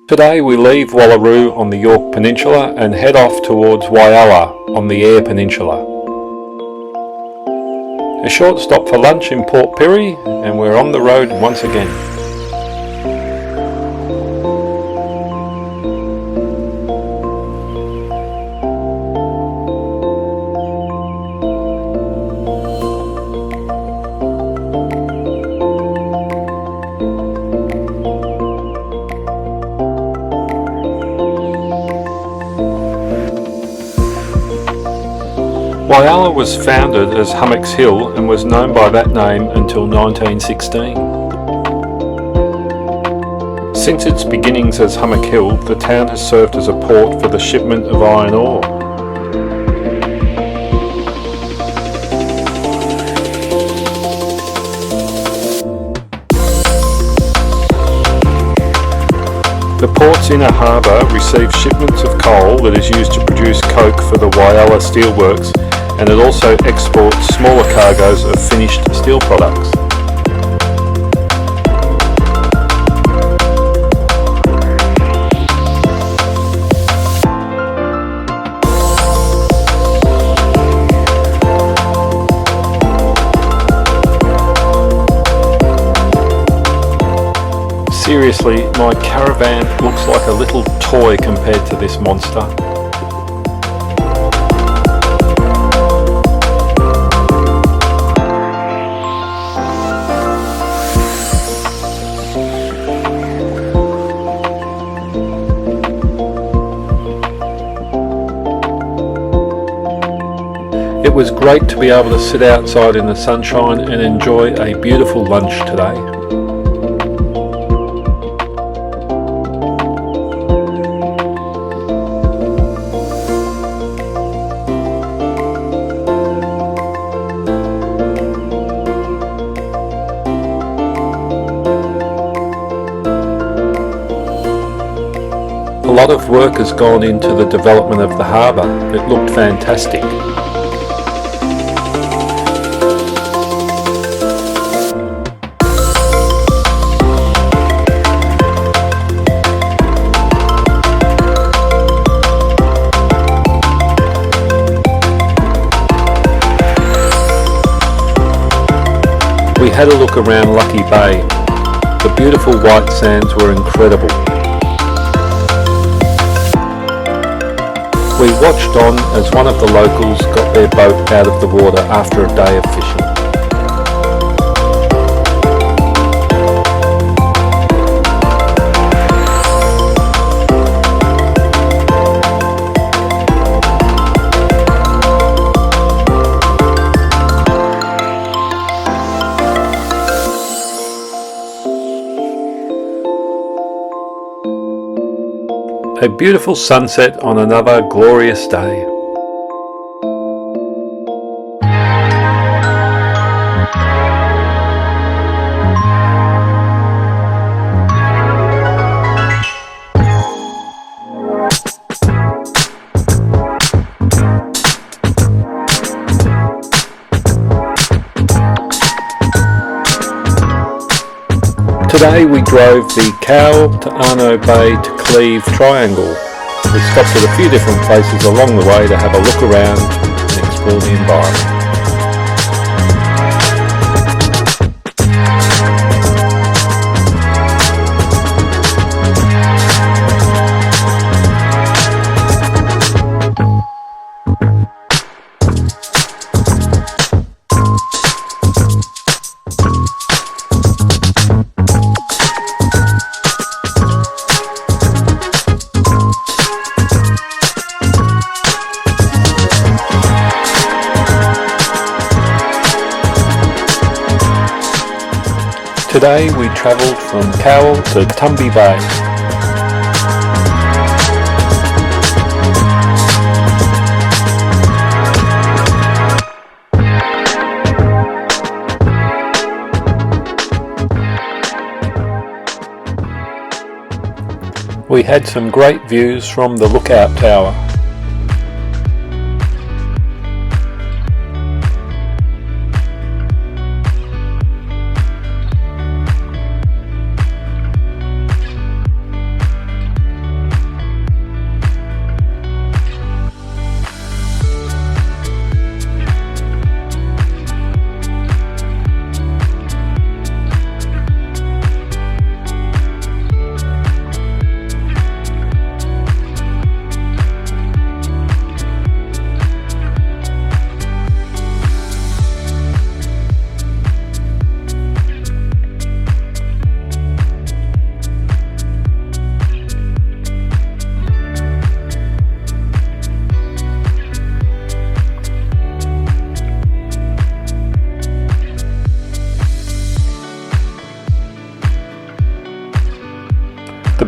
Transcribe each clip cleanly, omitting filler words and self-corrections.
Today we leave Wallaroo on the Eyre Peninsula and head off towards Whyalla on the Eyre Peninsula. A short stop for lunch in Port Pirie and we're on the road once again. Whyalla was founded as Hummocks Hill and was known by that name until 1916. Since its beginnings as Hummock Hill, the town has served as a port for the shipment of iron ore. The port's inner harbour receives shipments of coal that is used to produce coke for the Whyalla steelworks, and it also exports smaller cargoes of finished steel products. Seriously, my caravan looks like a little toy compared to this monster. It was great to be able to sit outside in the sunshine and enjoy a beautiful lunch today. A lot of work has gone into the development of the harbour. It looked fantastic. We had a look around Lucky Bay. The beautiful white sands were incredible. We watched on as one of the locals got their boat out of the water after a day of fishing. A beautiful sunset on another glorious day. Today we drove the Cowell to Eyre Bay to Cleve Triangle. We stopped at a few different places along the way to have a look around and explore the environment. Today we travelled from Cowell to Tumby Bay. We had some great views from the lookout tower.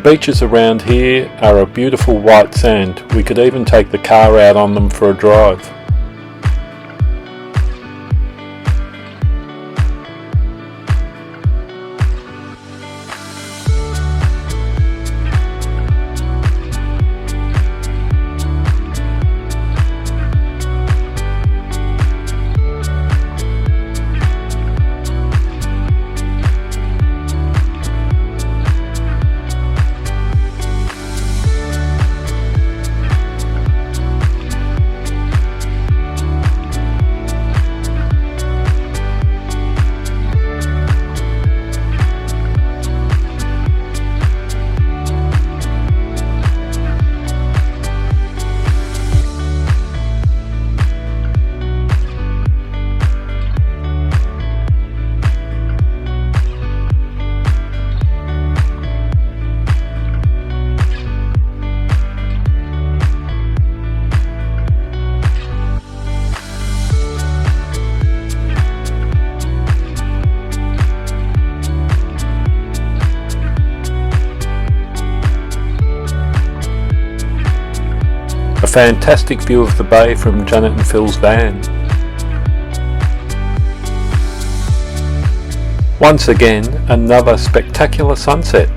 beaches around here are a beautiful white sand. We could even take the car out on them for a drive. A fantastic view of the bay from Janet and Phil's van. Once again, another spectacular sunset.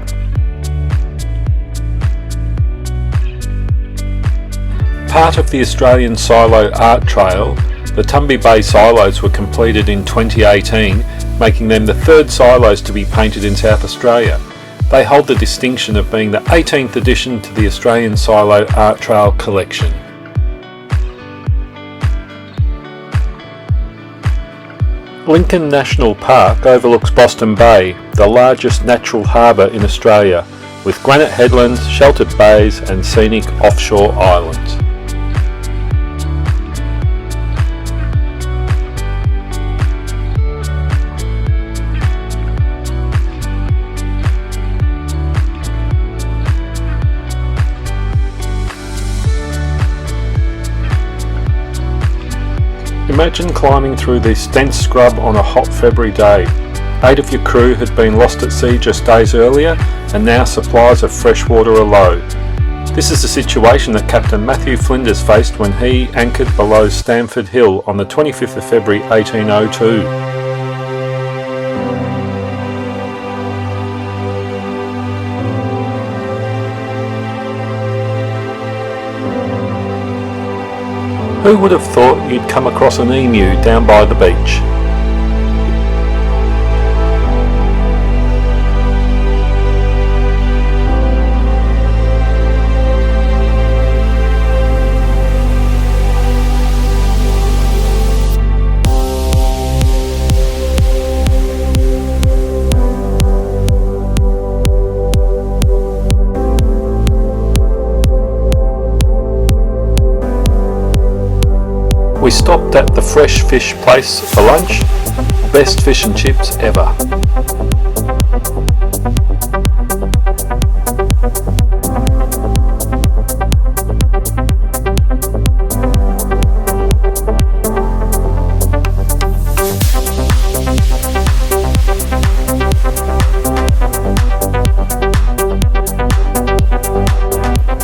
Part of the Australian Silo Art Trail, the Tumby Bay silos were completed in 2018, making them the third silos to be painted in South Australia. They hold the distinction of being the 18th addition to the Australian Silo Art Trail collection. Lincoln National Park overlooks Boston Bay, the largest natural harbour in Australia, with granite headlands, sheltered bays and scenic offshore islands. Imagine climbing through this dense scrub on a hot February day. 8 of your crew had been lost at sea just days earlier, and now supplies of fresh water are low. This is the situation that Captain Matthew Flinders faced when he anchored below Stamford Hill on the 25th of February 1802. Who would have thought you'd come across an emu down by the beach? We stopped at the Fresh Fish Place for lunch. Best fish and chips ever.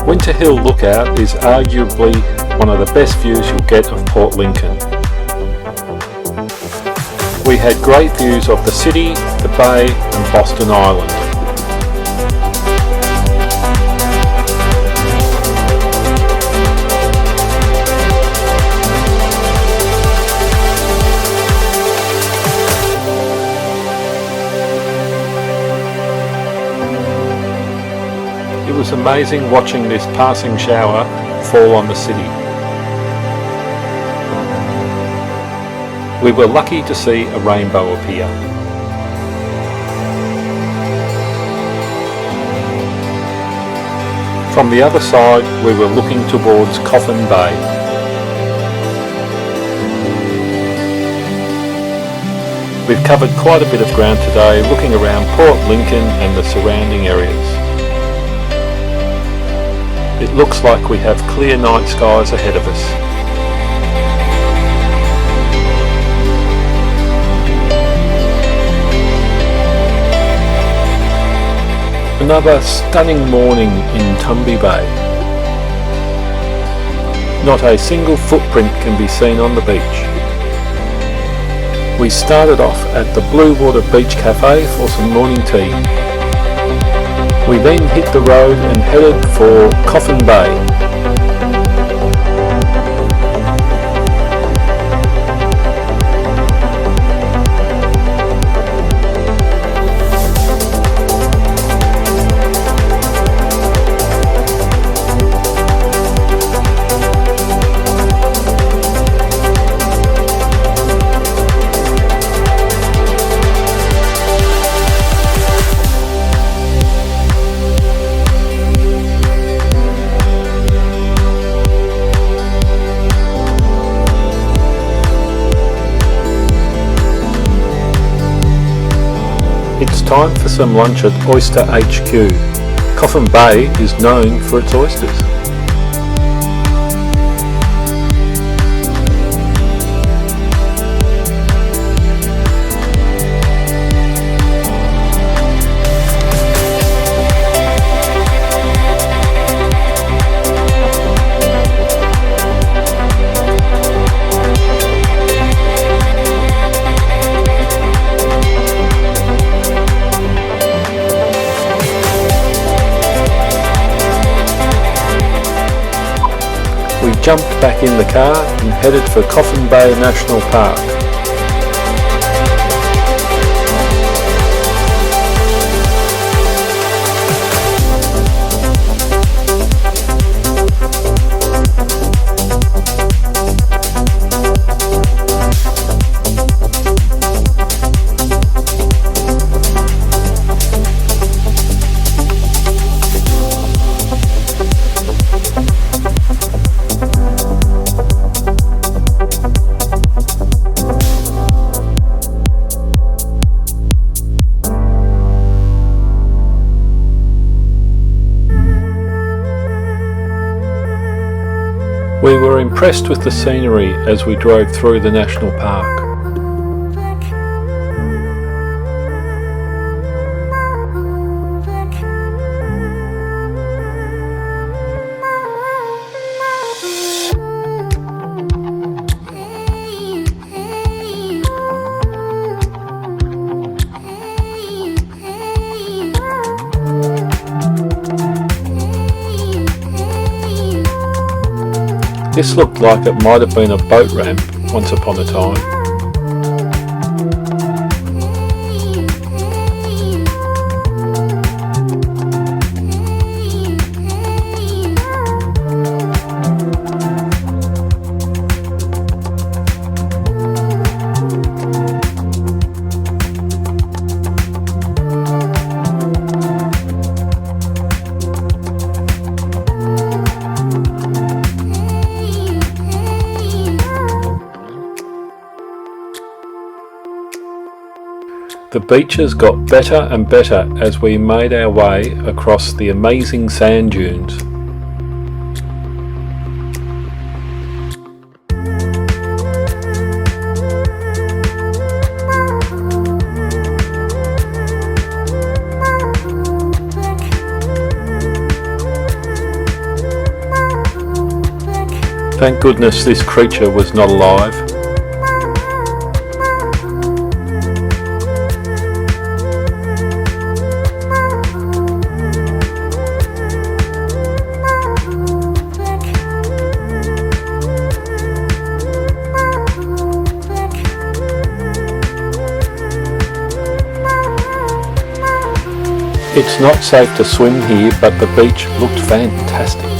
Winter Hill Lookout is arguably one of the best views you'll get of Port Lincoln. We had great views of the city, the bay and Boston Island. It was amazing watching this passing shower fall on the city. We were lucky to see a rainbow appear. From the other side, we were looking towards Coffin Bay. We've covered quite a bit of ground today looking around Port Lincoln and the surrounding areas. It looks like we have clear night skies ahead of us. another stunning morning in Tumby Bay. Not a single footprint can be seen on the beach. We started off at the Blue Water Beach Cafe for some morning tea. We then hit the road and headed for Coffin Bay. It's time for some lunch at Oyster HQ. Coffin Bay is known for its oysters. We jumped back in the car and headed for Coffin Bay National Park. We were impressed with the scenery as we drove through the national park. This looked like it might have been a boat ramp once upon a time. The beaches got better and better as we made our way across the amazing sand dunes. Thank goodness this creature was not alive. It's not safe to swim here, but the beach looked fantastic.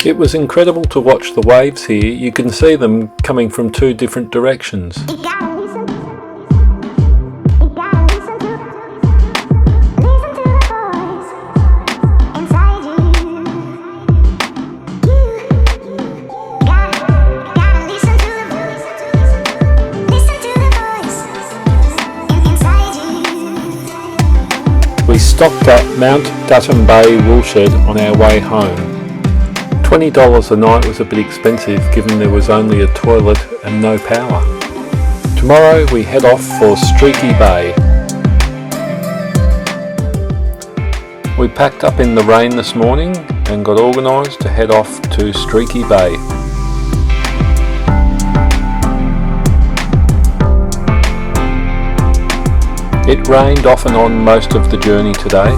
It was incredible to watch the waves here. You can see them coming from two different directions. stopped at Mount Tumby Bay woolshed on our way home. $20 a night was a bit expensive given there was only a toilet and no power. Tomorrow we head off for Streaky Bay. We packed up in the rain this morning and got organised to head off to Streaky Bay. It rained off and on most of the journey today.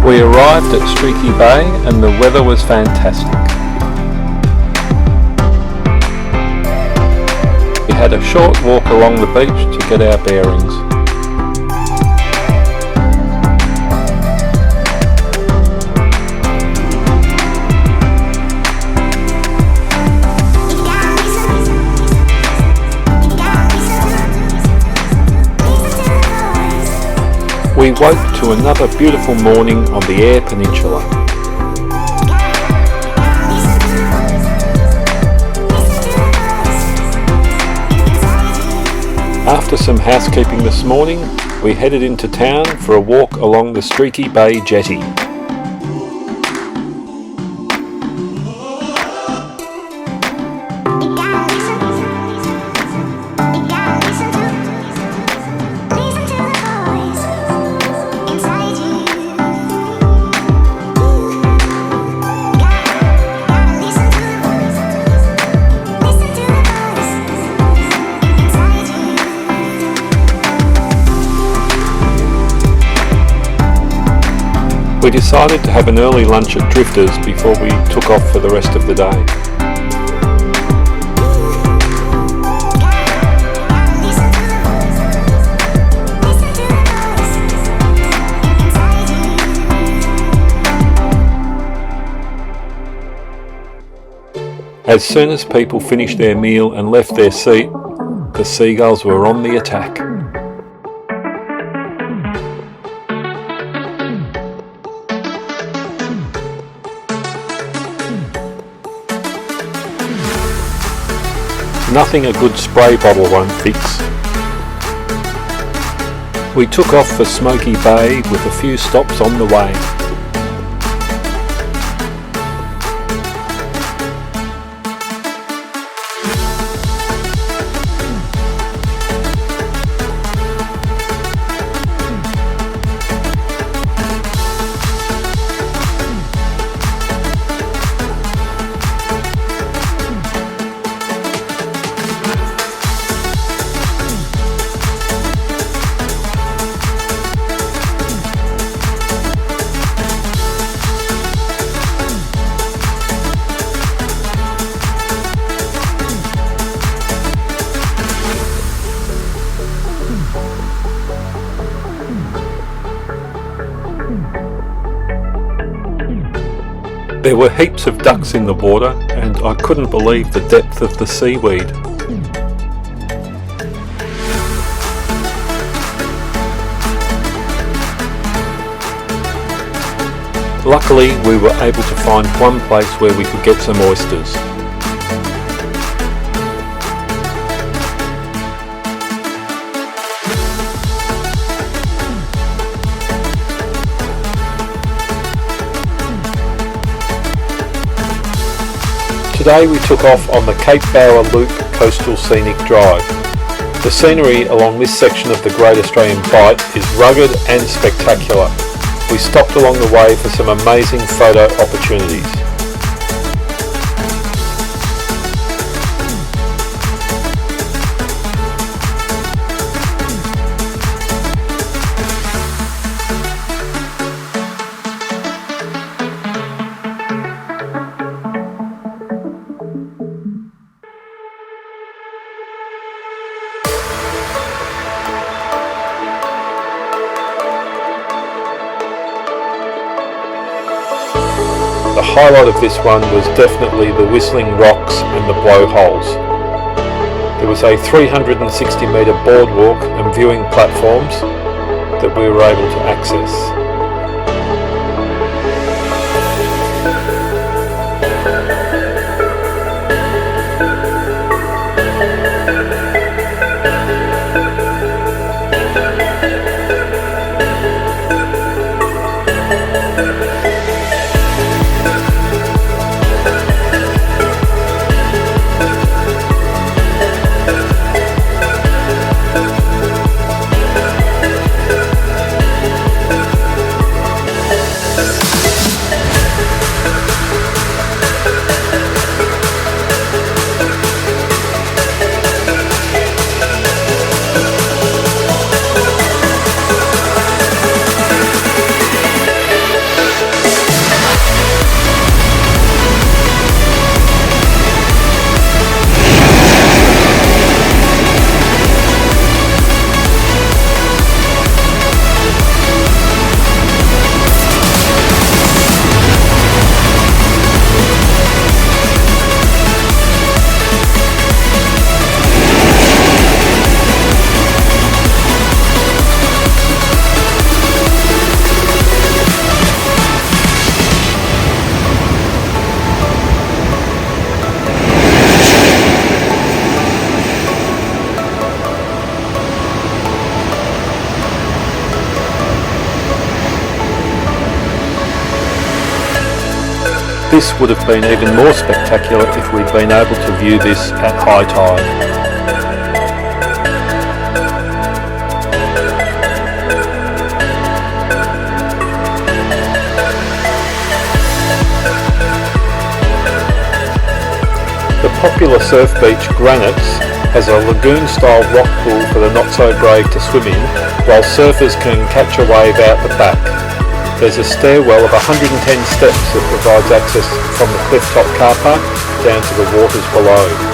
We arrived at Streaky Bay and the weather was fantastic. We had a short walk along the beach to get our bearings. We woke to another beautiful morning on the Eyre Peninsula. After some housekeeping this morning, we headed into town for a walk along the Streaky Bay jetty. We decided to have an early lunch at Drifters before we took off for the rest of the day. As soon as people finished their meal and left their seat, the seagulls were on the attack. Nothing a good spray bottle won't fix. We took off for Smoky Bay with a few stops on the way. There were heaps of ducks in the water and I couldn't believe the depth of the seaweed. Luckily we were able to find one place where we could get some oysters. Today we took off on the Cape Bower Loop Coastal Scenic Drive. The scenery along this section of the Great Australian Bight is rugged and spectacular. We stopped along the way for some amazing photo opportunities. highlight of this one was definitely the whistling rocks and the blowholes. There was a 360 metre boardwalk and viewing platforms that we were able to access. This would have been even more spectacular if we'd been able to view this at high tide. The popular surf beach Granites has a lagoon-style rock pool for the not-so-brave to swim in, while surfers can catch a wave out the back. There's a stairwell of 110 steps that provides access from the cliff-top car park down to the waters below.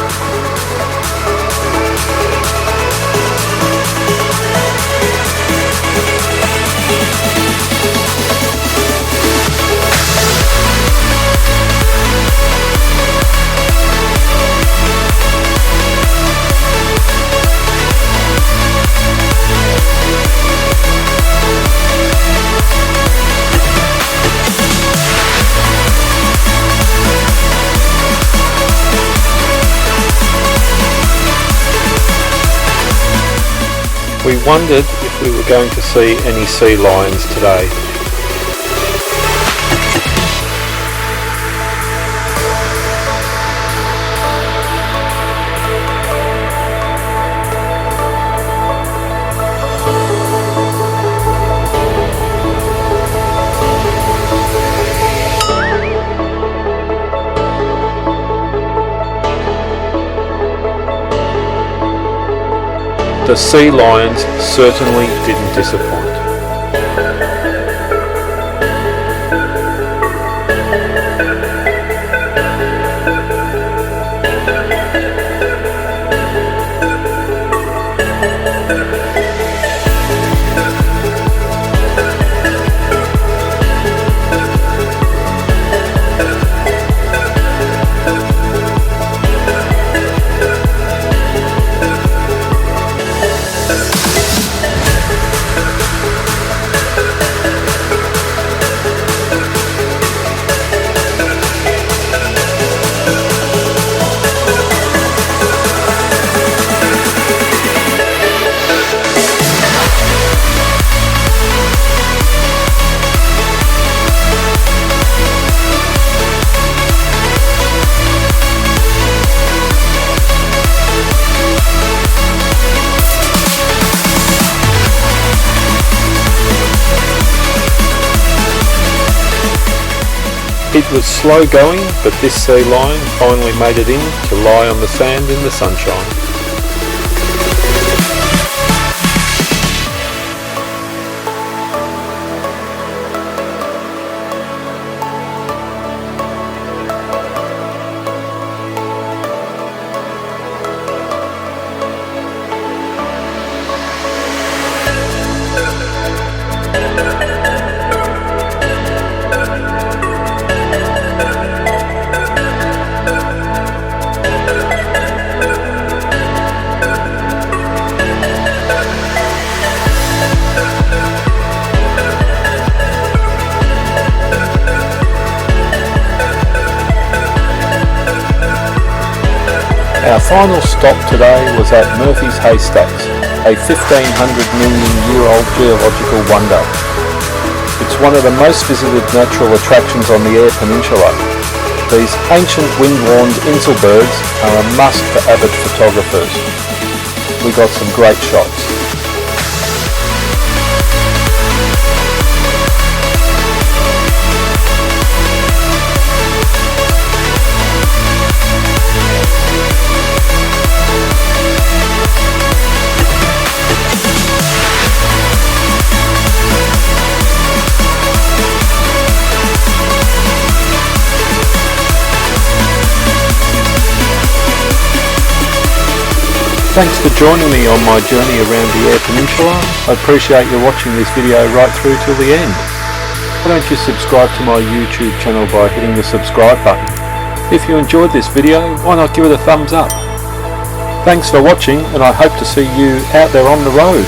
We wondered if we were going to see any sea lions today. The sea lions certainly didn't disappoint. It was slow going, but this sea lion finally made it in to lie on the sand in the sunshine. Our final stop today was at Murphy's Haystacks, a 1500 million year old geological wonder. It's one of the most visited natural attractions on the Eyre Peninsula. These ancient wind-warned inselbergs are a must for avid photographers. We got some great shots. Thanks for joining me on my journey around the Eyre Peninsula. I appreciate you watching this video right through till the end. Why don't you subscribe to my YouTube channel by hitting the subscribe button. If you enjoyed this video, why not give it a thumbs up? Thanks for watching, and I hope to see you out there on the road.